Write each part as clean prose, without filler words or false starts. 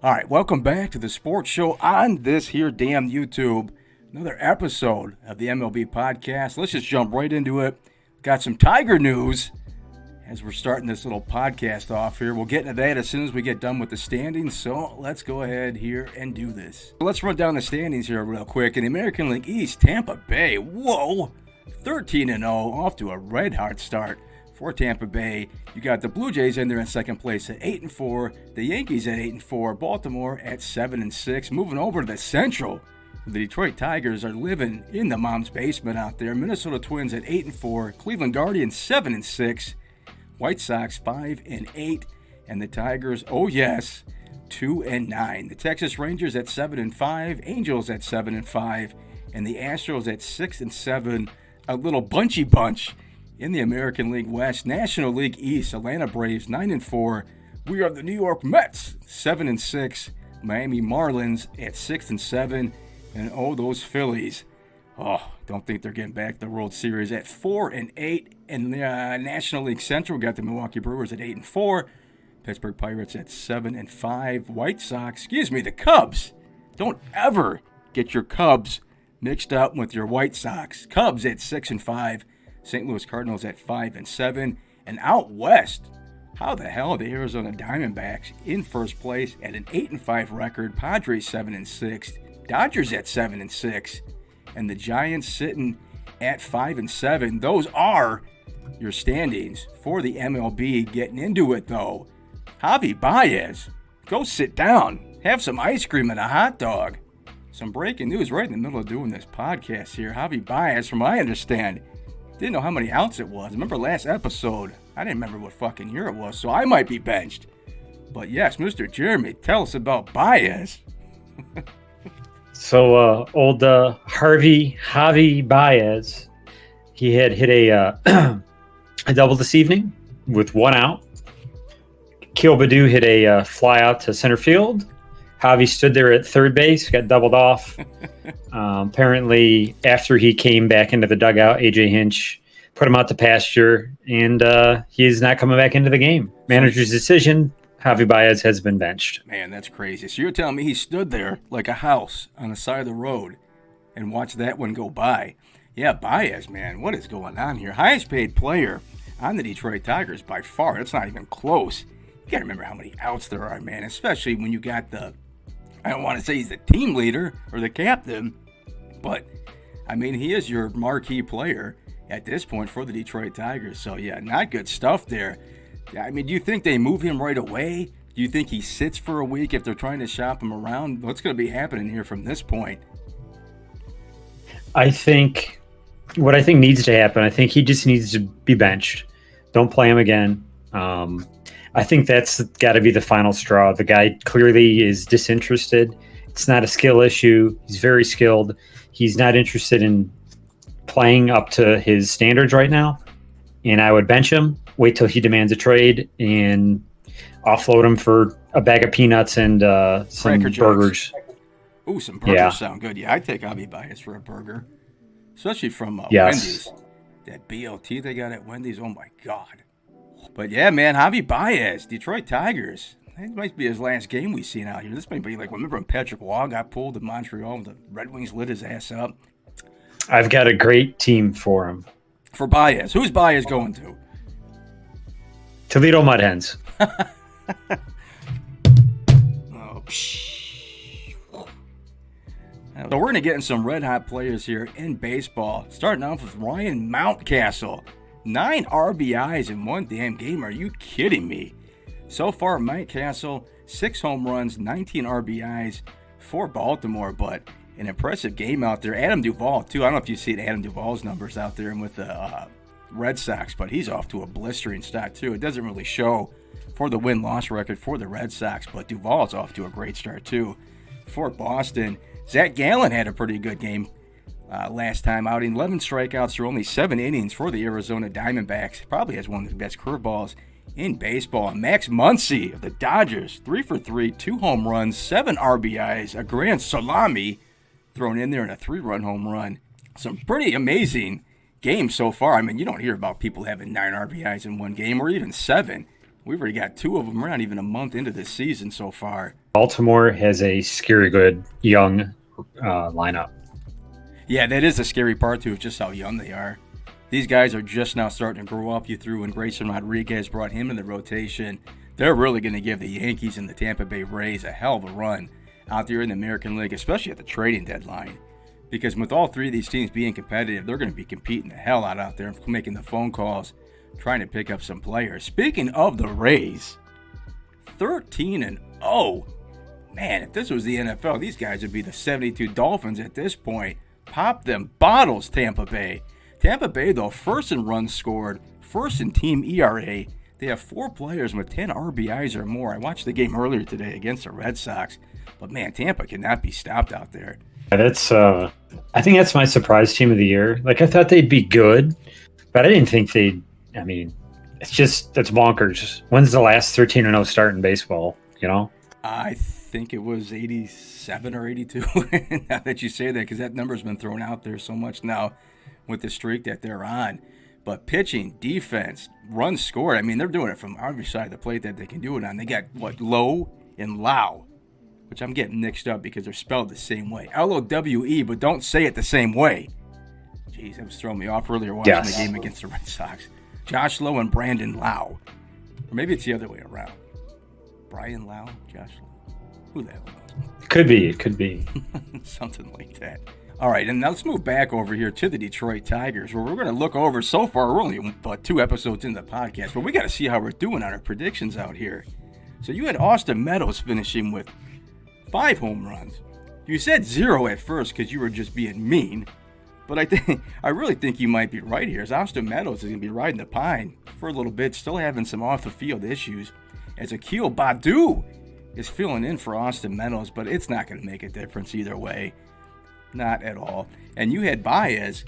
All right, welcome back to the sports show on this here damn YouTube. Another episode of the MLB podcast. Let's just jump right into it. Got some Tiger news as we're starting this little podcast off here. We'll get into that as soon as we get done with the standings. So let's go ahead here and do this. Let's run down the standings here real quick. In the American League East, Tampa Bay, 13-0, off to a red hot start for Tampa Bay. You got the Blue Jays in there in second place at 8-4, the Yankees at 8-4, Baltimore at 7-6. Moving over to the Central, the Detroit Tigers are living in the mom's basement out there. Minnesota Twins at 8-4, Cleveland Guardians 7-6, White Sox 5-8, and the Tigers, 2-9. The Texas Rangers at 7-5, Angels at 7-5, and the Astros at 6-7. A little bunchy bunch in the American League West. National League East, Atlanta Braves 9-4. We are the New York Mets 7-6. Miami Marlins at 6-7. And those Phillies. Don't think they're getting back to the World Series at 4-8. And the National League Central got the Milwaukee Brewers at 8-4. Pittsburgh Pirates at 7-5. White Sox, the Cubs. Don't ever get your Cubs mixed up with your White Sox. Cubs at 6-5. St. Louis Cardinals at 5-7. And out west, how the hell are the Arizona Diamondbacks in first place at an 8-5 record? Padres 7-6. Dodgers at 7-6. And the Giants sitting at 5-7. Those are your standings for the MLB. Getting into it though, Javier Baez, go sit down. Have some ice cream and a hot dog. Some breaking news right in the middle of doing this podcast here. Javier Baez, from what I understand, didn't know how many outs it was. Remember last episode, I didn't remember what fucking year it was, so I might be benched. But yes, Mr. Jeremy, tell us about Baez. So old Javi Baez, he had hit a a double this evening with one out. Keel Badu hit a fly out to center field. Javi stood there at third base, got doubled off. Apparently, after he came back into the dugout, A.J. Hinch put him out to pasture, and he's not coming back into the game. Manager's decision, Javi Baez has been benched. Man, that's crazy. So you're telling me he stood there like a house on the side of the road and watched that one go by. Yeah, Baez, man, what is going on here? Highest paid player on the Detroit Tigers by far. It's not even close. You got to remember how many outs there are, man, especially when you got I don't want to say he's the team leader or the captain, but, he is your marquee player at this point for the Detroit Tigers. So, yeah, not good stuff there. Do you think they move him right away? Do you think he sits for a week if they're trying to shop him around? What's going to be happening here from this point? I think what needs to happen, he just needs to be benched. Don't play him again. I think that's got to be the final straw. The guy clearly is disinterested. It's not a skill issue. He's very skilled. He's not interested in playing up to his standards right now. And I would bench him, wait till he demands a trade, and offload him for a bag of peanuts and some burgers. Ooh, some burgers sound good. Yeah, I'd take Javier Baez for a burger, especially from Wendy's. That BLT they got at Wendy's, oh my God. But yeah, man, Javier Baez, Detroit Tigers. It might be his last game we've seen out here. This might be like, remember when Patrick Waugh got pulled in Montreal and the Red Wings lit his ass up? I've got a great team for him. For Baez. Who's Baez going to? Toledo Mud Hens. So we're going to get in some red-hot players here in baseball. Starting off with Ryan Mountcastle. 9 RBIs in one damn game. Are you kidding me? So far, Mountcastle, 6 home runs, 19 RBIs for Baltimore, but an impressive game out there. Adam Duvall, too. I don't know if you've seen Adam Duvall's numbers out there and with the Red Sox, but he's off to a blistering start, too. It doesn't really show for the win-loss record for the Red Sox, but Duvall's off to a great start, too, for Boston. Zach Gallen had a pretty good game last time out. 11 strikeouts through only 7 innings for the Arizona Diamondbacks. Probably has one of the best curveballs in baseball. Max Muncy of the Dodgers, 3 for 3, 2 home runs, 7 RBIs, a grand salami thrown in there, and a 3-run home run. Some pretty amazing games so far. I mean, you don't hear about people having 9 RBIs in one game or even 7. We've already got 2 of them. We're not even a month into this season so far. Baltimore has a scary good young lineup. Yeah, that is the scary part, too, of just how young they are. These guys are just now starting to grow up. You threw in Grayson Rodriguez, brought him in the rotation. They're really going to give the Yankees and the Tampa Bay Rays a hell of a run out there in the American League, especially at the trading deadline. Because with all 3 of these teams being competitive, they're going to be competing the hell out there and making the phone calls, trying to pick up some players. Speaking of the Rays, 13-0. Man, if this was the NFL, these guys would be the 72 Dolphins at this point. Pop them bottles, Tampa Bay. Tampa Bay, though, first in runs scored, first in team ERA. They have 4 players with 10 RBIs or more. I watched the game earlier today against the Red Sox. But, man, Tampa cannot be stopped out there. That's I think that's my surprise team of the year. Like, I thought they'd be good, but I didn't think they'd. I mean, that's bonkers. When's the last 13-0 start in baseball? You know, I think it was 87 or 82. Now that you say that, because that number's been thrown out there so much now with the streak that they're on. But pitching, defense, runs scored. I mean, they're doing it from every side of the plate that they can do it on. They got Lowe and Lau, which I'm getting mixed up because they're spelled the same way. Lowe, but don't say it the same way. Jeez, that was throwing me off earlier watching the game against the Red Sox. Josh Lowe and Brandon Lau. Or maybe it's the other way around. Brian Lau, Josh Lowe. Who the hell knows? It could be. Something like that. All right, and now let's move back over here to the Detroit Tigers, where we're going to look over. So far, we're only about 2 episodes into the podcast, but we got to see how we're doing on our predictions out here. So you had Austin Meadows finishing with 5 home runs. You said 0 at first because you were just being mean, but I really think you might be right here. As Austin Meadows is going to be riding the pine for a little bit, still having some off-the-field issues, as Akil Baddoo is filling in for Austin Meadows, but it's not going to make a difference either way. Not at all. And you had Baez.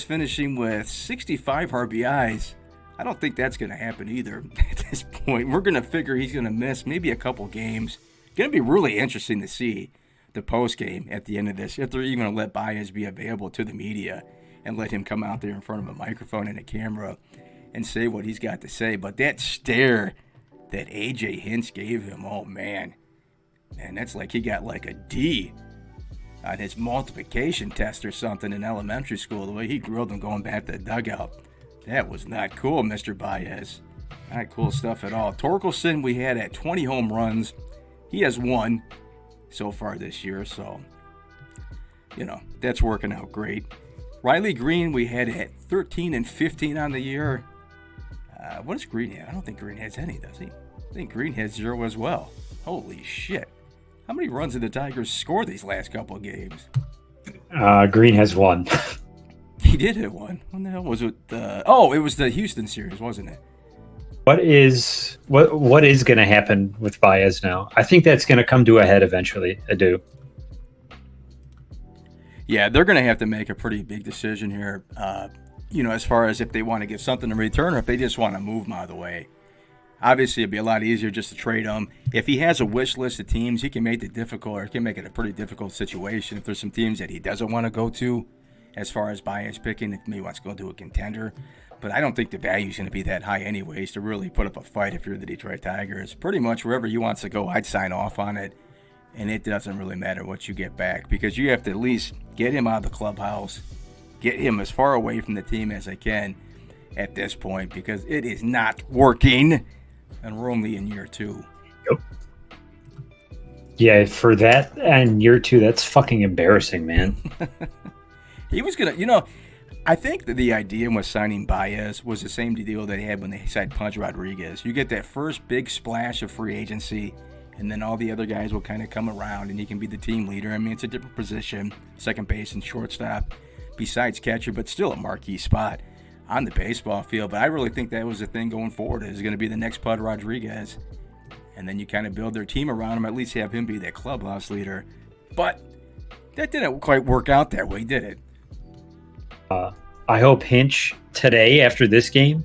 Finishing with 65 RBIs. I don't think that's going to happen either at this point. We're going to figure he's going to miss maybe a couple games. Going to be really interesting to see the post game at the end of this, if they're even going to let Baez be available to the media and let him come out there in front of a microphone and a camera and say what he's got to say. But that stare that AJ Hinch gave him, oh man, that's like he got like a D on his multiplication test or something in elementary school, the way he grilled him going back to the dugout. That was not cool, Mr. Baez. Not cool stuff at all. Torkelson we had at 20 home runs. He has 1 so far this year, so, that's working out great. Riley Green we had at 13 and 15 on the year. What does Green have? I don't think Green has any, does he? I think Green has 0 as well. Holy shit. How many runs did the Tigers score these last couple of games? Green has 1. He did hit 1. When the hell was it? It was the Houston series, wasn't it? What is going to happen with Baez now? I think that's going to come to a head eventually. I do. Yeah, they're going to have to make a pretty big decision here, as far as if they want to get something in return or if they just want to move him out of the way. Obviously, it'd be a lot easier just to trade him. If he has a wish list of teams, he can make it a pretty difficult situation. If there's some teams that he doesn't want to go to, as far as Baez picking, if he wants to go to a contender. But I don't think the value is going to be that high anyways to really put up a fight if you're the Detroit Tigers. Pretty much wherever he wants to go, I'd sign off on it. And it doesn't really matter what you get back because you have to at least get him out of the clubhouse, get him as far away from the team as I can at this point because it is not working. And we're only in year 2. Yep. Yeah, for that and year 2, that's fucking embarrassing, man. He was going to, I think that the idea with signing Baez was the same deal they had when they signed Punch Rodriguez. You get that first big splash of free agency, and then all the other guys will kind of come around, and he can be the team leader. I mean, it's a different position, second base and shortstop, besides catcher, but still a marquee spot on the baseball field. But I really think that was the thing going forward. Is going to be the next Pud Rodriguez. And then you kind of build their team around him, at least have him be that clubhouse leader. But that didn't quite work out that way, did it? I hope Hinch today, after this game,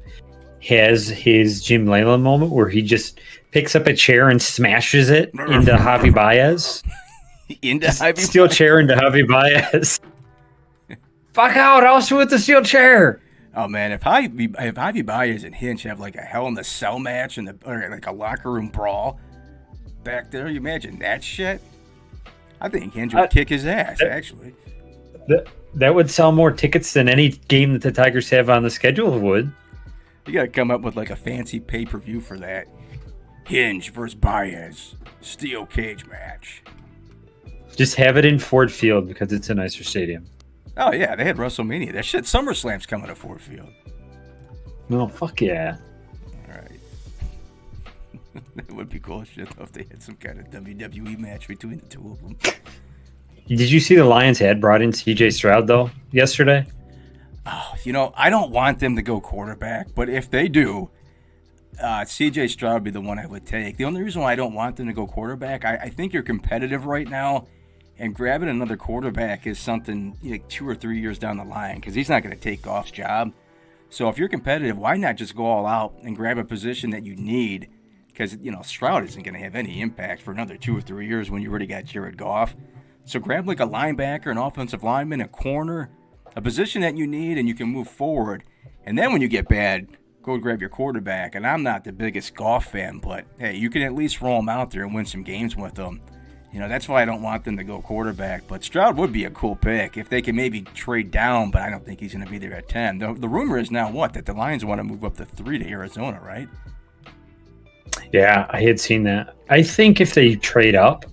has his Jim Leyland moment where he just picks up a chair and smashes it into Javi Baez. Steel chair into Javi Baez. Fuck out, I'll with the steel chair. Oh man, if Javi Baez and Hinch have like a Hell in the Cell match or like a locker room brawl back there, you imagine that shit? I think Hinch would kick his ass. Actually, that would sell more tickets than any game that the Tigers have on the schedule would. You gotta come up with like a fancy pay-per-view for that. Hinge versus Baez steel cage match. Just have it in Ford Field because it's a nicer stadium. Oh yeah, they had WrestleMania. That shit, SummerSlam's coming to Ford Field. Well, fuck yeah. All right. That would be cool shit though if they had some kind of WWE match between the two of them. Did you see the Lions had brought in C.J. Stroud though yesterday? Oh, I don't want them to go quarterback, but if they do, C.J. Stroud would be the one I would take. The only reason why I don't want them to go quarterback, I think you're competitive right now. And grabbing another quarterback is something 2 or 3 years down the line because he's not going to take Goff's job. So if you're competitive, why not just go all out and grab a position that you need? Because, Stroud isn't going to have any impact for another 2 or 3 years when you already got Jared Goff. So grab like a linebacker, an offensive lineman, a corner, a position that you need, and you can move forward. And then when you get bad, go grab your quarterback. And I'm not the biggest Goff fan, but, hey, you can at least roll him out there and win some games with him. That's why I don't want them to go quarterback. But Stroud would be a cool pick if they can maybe trade down, but I don't think he's going to be there at 10. The rumor is now that the Lions want to move up to 3 to Arizona, right? Yeah, I had seen that. I think if they trade up,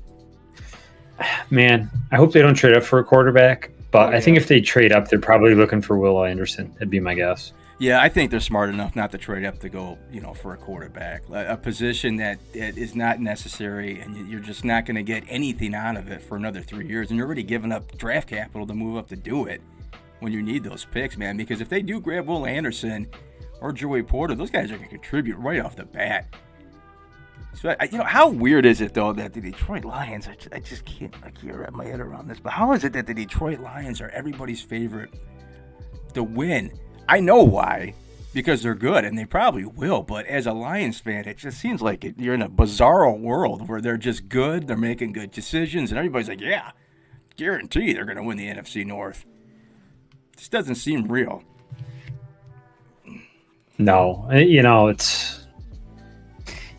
man, I hope they don't trade up for a quarterback. But I think if they trade up, they're probably looking for Will Anderson. That'd be my guess. Yeah, I think they're smart enough not to trade up to go, for a quarterback. A position that is not necessary, and you're just not going to get anything out of it for another 3 years. And you're already giving up draft capital to move up to do it when you need those picks, man. Because if they do grab Will Anderson or Joey Porter, those guys are going to contribute right off the bat. So, how weird is it, though, that the Detroit Lions, I just can't wrap my head around this, but how is it that the Detroit Lions are everybody's favorite to win? I know why, because they're good, and they probably will, but as a Lions fan, it just seems like you're in a bizarro world where they're just good, they're making good decisions, and everybody's like, yeah, guarantee they're going to win the NFC North. This doesn't seem real. No, it's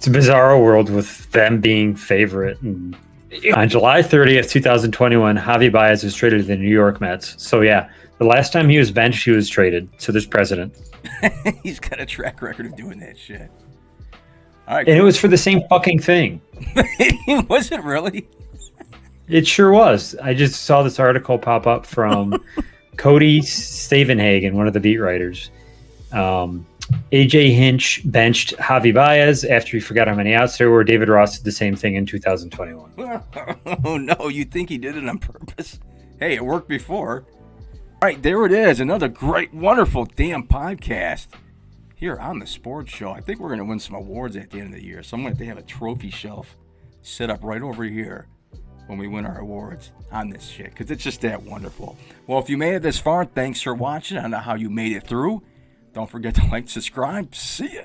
a bizarro world with them being favorite. And on July 30th, 2021, Javi Baez was traded to the New York Mets. So, yeah. The last time he was benched, he was traded. So there's precedent. He's got a track record of doing that shit. All right, and it was for the same fucking thing. Was it really? It sure was. I just saw this article pop up from Cody Stavenhagen, one of the beat writers. AJ Hinch benched Javi Baez after he forgot how many outs there were. David Ross did the same thing in 2021. Oh, no. You think he did it on purpose? Hey, it worked before. All right, there it is. Another great, wonderful damn podcast here on the Sports Show. I think we're going to win some awards at the end of the year. So I'm going to have a trophy shelf set up right over here when we win our awards on this shit, because it's just that wonderful. Well, if you made it this far, thanks for watching. I don't know how you made it through. Don't forget to like, subscribe. See ya.